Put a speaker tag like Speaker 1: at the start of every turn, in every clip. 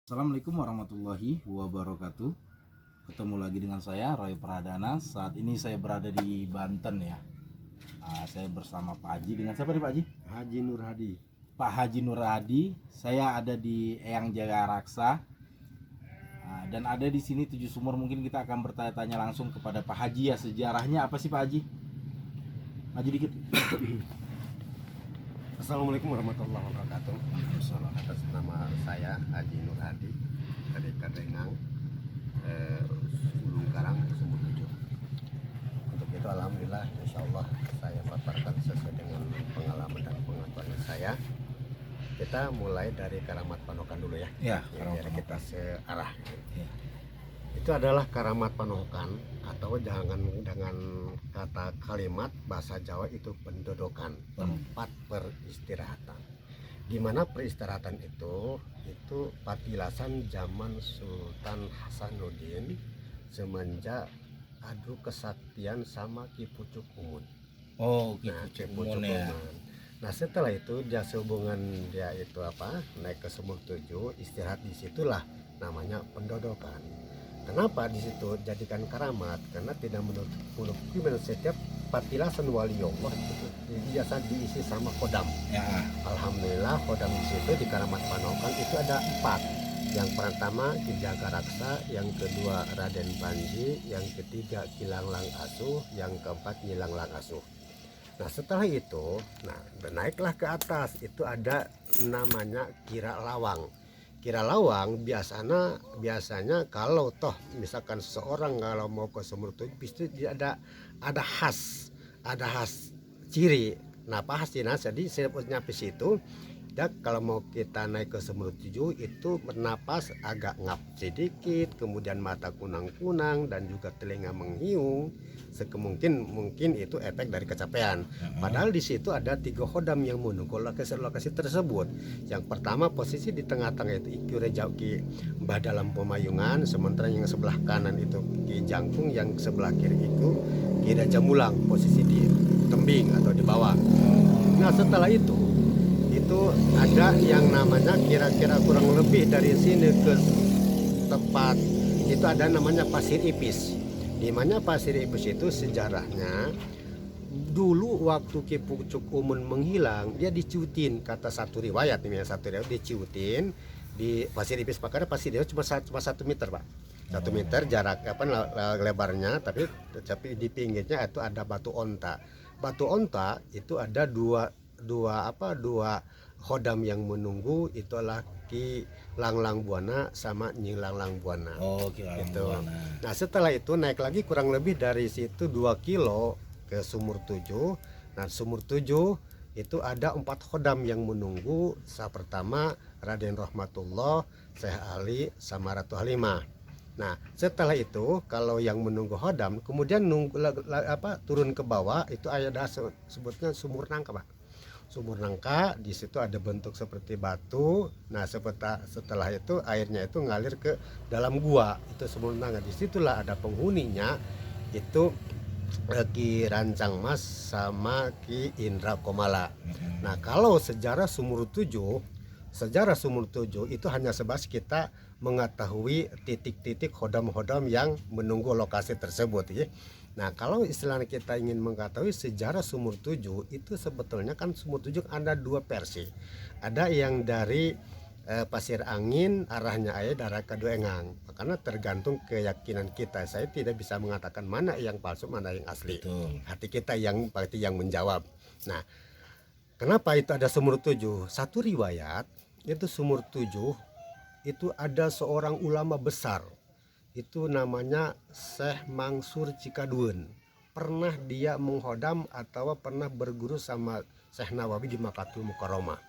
Speaker 1: Assalamualaikum warahmatullahi wabarakatuh. Ketemu lagi dengan saya Roy Pradana. Saat ini saya berada di Banten ya. Saya bersama Pak Haji. Dengan siapa nih Pak Haji?
Speaker 2: Haji Nur Hadi.
Speaker 1: Pak Haji Nur Hadi. Saya ada di Eyang Jaga Raksa. Dan ada di sini 7 sumur. Mungkin kita akan bertanya-tanya langsung kepada Pak Haji ya. Sejarahnya apa sih Pak Haji? Maju dikit.
Speaker 2: Assalamualaikum warahmatullahi wabarakatuh. Atas nama saya Haji Nur Hadi dari Kadengang, Gunung Karang, Sumur Tujuh. Untuk itu alhamdulillah, insya Allah saya paparkan sesuai dengan pengalaman dan pengetahuan saya. Kita mulai dari Karamat Panokan dulu ya.
Speaker 1: Ya,
Speaker 2: Biar kita searah.
Speaker 1: Ya.
Speaker 2: Itu adalah Karamat Panokan, atau jangan dengan kata kalimat bahasa Jawa itu pendodokan, tempat peristirahatan. Di mana peristirahatan itu patilasan zaman Sultan Hasanuddin semenjak adu kesaktian sama Ki Pucuk Umun.
Speaker 1: Oh,
Speaker 2: Nah, Ki Pucuk
Speaker 1: ya.
Speaker 2: Umun. Nah, setelah itu dia sehubungan dia itu naik ke Sumur Tujuh, istirahat di situlah namanya pendodokan. Kenapa di situ jadikan karamat? Karena tidak menutup setiap patilasan wali Allah itu biasa diisi sama kodam.
Speaker 1: Ya.
Speaker 2: Alhamdulillah kodam di situ di Karamat Panokan itu ada 4. Yang pertama Ki Jaga Raksa, yang kedua Raden Panji, yang ketiga Ki Langlang Asuh, yang keempat Nyi Langlang Asuh. Nah setelah itu, naiklah ke atas itu ada namanya Kira Lawang. Kira Lawang biasanya kalau toh misalkan seseorang kalau mau ke Sumur Tujuh pasti dia ada khas ciri. Nah pasti jadi sebutnya di situ. Dan kalau mau kita naik ke Sumur Tujuh itu bernapas agak ngap sedikit, kemudian mata kunang-kunang dan juga telinga menghiung. Mungkin itu efek dari kecapean. Padahal di situ ada 3 hodam yang menunggu lokasi tersebut. Yang pertama posisi di tengah-tengah itu Ki Rejauki Mbah Dalam Pemayungan, sementara yang sebelah kanan itu Ki Jangkung, yang sebelah kiri itu Ki Raja Mulang, posisi di tembing atau di bawah. Nah setelah itu ada yang namanya kira-kira kurang lebih dari sini ke tempat itu ada namanya Pasir Ipis. Di mana Pasir Ipis itu sejarahnya dulu waktu Ki Pucuk Umun menghilang dia dicutin, kata satu riwayat dicutin di Pasir Ipis. Makanya Pasir Ipis cuma 1 meter Pak, 1 meter jarak lebarnya, tapi di pinggirnya itu ada batu onta. Batu onta itu ada dua hodam yang menunggu, itulah Ki Langlang Buana sama Nyi Langlang Buana.
Speaker 1: Oh, Ki Langlang Buana.
Speaker 2: Nah setelah itu naik lagi kurang lebih dari situ 2 kilo ke Sumur Tujuh. Nah Sumur Tujuh itu ada 4 hodam yang menunggu. Pertama Raden Rahmatullah, Syekh Ali sama Ratu Halimah. Nah setelah itu kalau yang menunggu hodam kemudian turun ke bawah itu ada sebutnya Sumur Nangka Pak. Sumur Nangka di situ ada bentuk seperti batu. Nah setelah itu airnya itu ngalir ke dalam gua, itu Sumur Nangka. Disitulah ada penghuninya itu Ki Rancang Mas sama Ki Indra Komala. Nah kalau sejarah Sumur Tujuh itu hanya sebatas kita mengetahui titik-titik hodam-hodam yang menunggu lokasi tersebut ya. Nah kalau istilahnya kita ingin mengetahui sejarah Sumur Tujuh itu sebetulnya kan Sumur Tujuh ada 2 versi. Ada yang dari Pasir Angin arahnya air darah Kaduengang, karena tergantung keyakinan kita. Saya tidak bisa mengatakan mana yang palsu mana yang asli.
Speaker 1: Betul.
Speaker 2: Hati kita yang menjawab. Nah kenapa itu ada Sumur Tujuh? Satu riwayat itu Sumur Tujuh itu ada seorang ulama besar, itu namanya Syekh Mansur Cikaduen. Pernah dia menghodam atau pernah berguru sama Syekh Nawawi di Makkatul Mukarramah.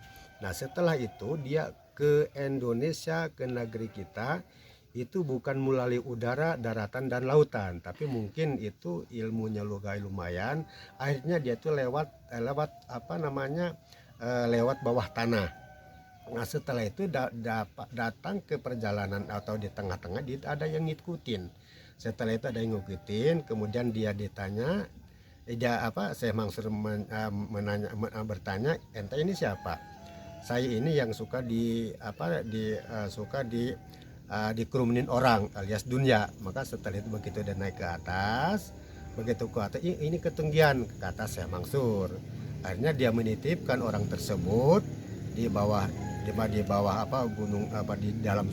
Speaker 2: Nah setelah itu dia ke Indonesia, ke negeri kita, itu bukan melalui udara, daratan dan lautan, tapi mungkin itu ilmunya lumayan. Akhirnya dia itu lewat lewat bawah tanah. Nah setelah itu datang ke perjalanan atau di tengah-tengah ada yang ngikutin. Setelah itu ada yang ngikutin, kemudian dia ditanya, Syekh Mansur bertanya, ente ini siapa? saya ini yang suka dikerumunin orang alias dunia. Maka setelah itu begitu dia naik ke atas, ini ketinggian, ke atas saya mangsur. Akhirnya dia menitipkan orang tersebut di bawah gunung, di dalam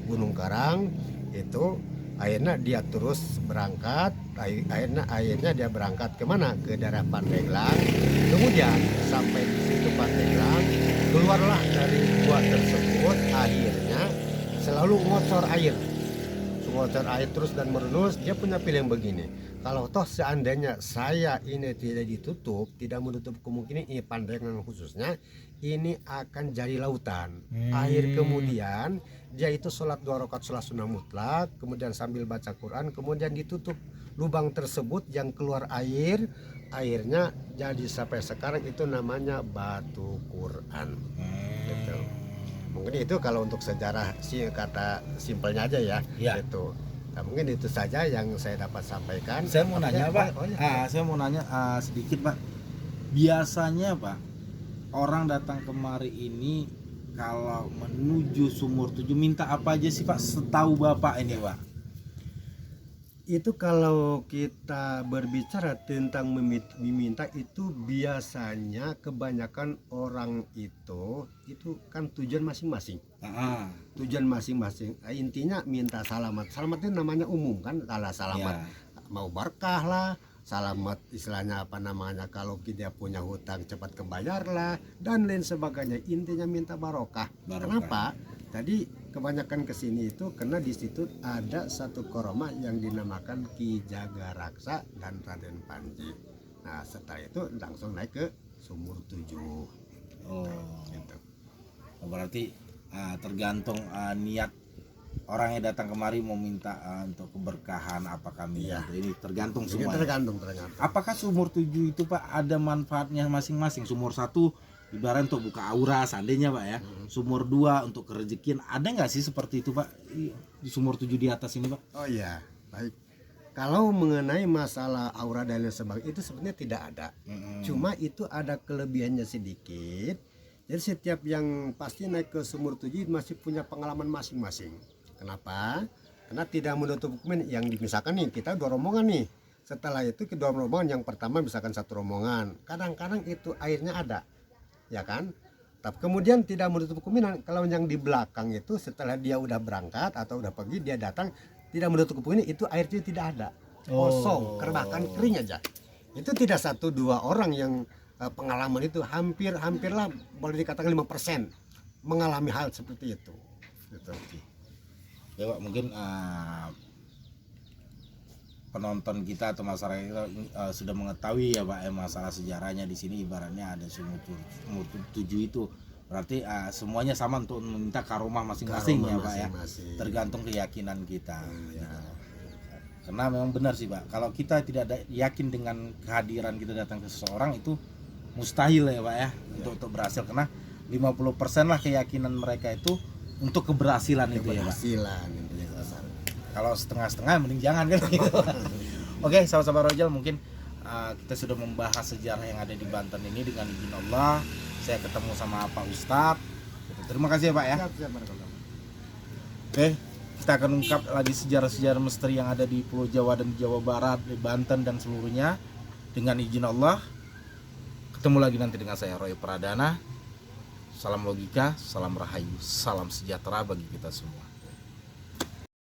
Speaker 2: gunung karang itu. Akhirnya dia terus berangkat, akhirnya dia berangkat kemana? Ke daerah Pandeglang. Kemudian sampai di situ Pandeglang, keluarlah dari gua tersebut. Akhirnya selalu ngocor air terus dan menerus. Dia punya pilihan begini, kalau toh seandainya saya ini tidak ditutup, tidak menutup kemungkinan ini Pandeglang khususnya ini akan jadi lautan air. Kemudian dia itu sholat 2 rakaat sholat sunnah mutlak, kemudian sambil baca Quran, kemudian ditutup lubang tersebut yang keluar airnya jadi sampai sekarang itu namanya batu Quran. Gitu. Mungkin itu kalau untuk sejarah kata simpelnya aja ya. Gitu. Nah, mungkin itu saja yang saya dapat sampaikan.
Speaker 1: Saya mau nanya Pak, saya mau nanya sedikit Pak. Biasanya Pak, orang datang kemari ini kalau menuju Sumur Tujuh minta apa aja sih Pak, setahu Bapak ini Pak?
Speaker 2: Itu kalau kita berbicara tentang meminta itu biasanya kebanyakan orang itu kan tujuan masing-masing. Tujuan masing-masing. Intinya minta selamat. Selamat itu namanya umum kan, kalau selamat mau berkah lah, selamat istilahnya kalau kita punya hutang cepat kebayar lah, dan lain sebagainya. Intinya minta barokah. Kenapa? Tadi kebanyakan kesini itu karena di situ ada satu koroma yang dinamakan Ki Jagaraksa dan Raden Panji. Nah setelah itu langsung naik ke Sumur Tujuh. Gitu.
Speaker 1: Berarti tergantung niat orang yang datang kemari mau minta untuk keberkahan apakah ini tergantung semua.
Speaker 2: Tergantung.
Speaker 1: Apakah Sumur Tujuh itu Pak ada manfaatnya masing-masing? Sumur 1 ibarat untuk buka aura seandainya Pak ya. Sumur 2 untuk kerejekian. Ada nggak sih seperti itu Pak di Sumur 7 di atas ini Pak?
Speaker 2: Oh iya, baik. Kalau mengenai masalah aura dan lain sebagainya itu sebenarnya tidak ada. Cuma itu ada kelebihannya sedikit. Jadi setiap yang pasti naik ke Sumur 7 masih punya pengalaman masing-masing. Kenapa? Karena tidak menutup kemungkinan yang misalkan nih kita 2 rombongan nih. Setelah itu kedua rombongan, yang pertama misalkan 1 rombongan. Kadang-kadang itu airnya ada. Ya kan? Tapi kemudian tidak menutup kemungkinan kalau yang di belakang itu setelah dia udah berangkat atau udah pergi dia datang, tidak menutup kemungkinan itu airnya tidak ada, kosong, bahkan kering aja. Itu tidak 1-2 orang yang pengalaman itu, hampirlah boleh dikatakan 5% mengalami hal seperti itu. Gitu.
Speaker 1: Ya Pak, mungkin penonton kita atau masyarakat kita sudah mengetahui ya Pak masalah sejarahnya di sini. Ibaratnya ada Sumur 7 itu berarti semuanya sama untuk meminta karomah masing-masing ya Pak ya, tergantung keyakinan kita. Karena memang benar sih Pak, kalau kita tidak yakin dengan kehadiran kita datang ke seseorang itu mustahil ya Pak ya untuk berhasil, karena 50% lah keyakinan mereka itu untuk keberhasilan itu ya Pak. Kalau setengah-setengah mending jangan kan gitu. Oke, sahabat-sahabat Rojal, mungkin kita sudah membahas sejarah yang ada di Banten ini dengan izin Allah. Saya ketemu sama Pak Ustadz. Terima kasih ya Pak ya. Oke, kita akan ungkap lagi sejarah-sejarah misteri yang ada di Pulau Jawa dan Jawa Barat, di Banten dan seluruhnya dengan izin Allah. Ketemu lagi nanti dengan saya Roy Pradana. Salam logika, salam rahayu, salam sejahtera bagi kita semua.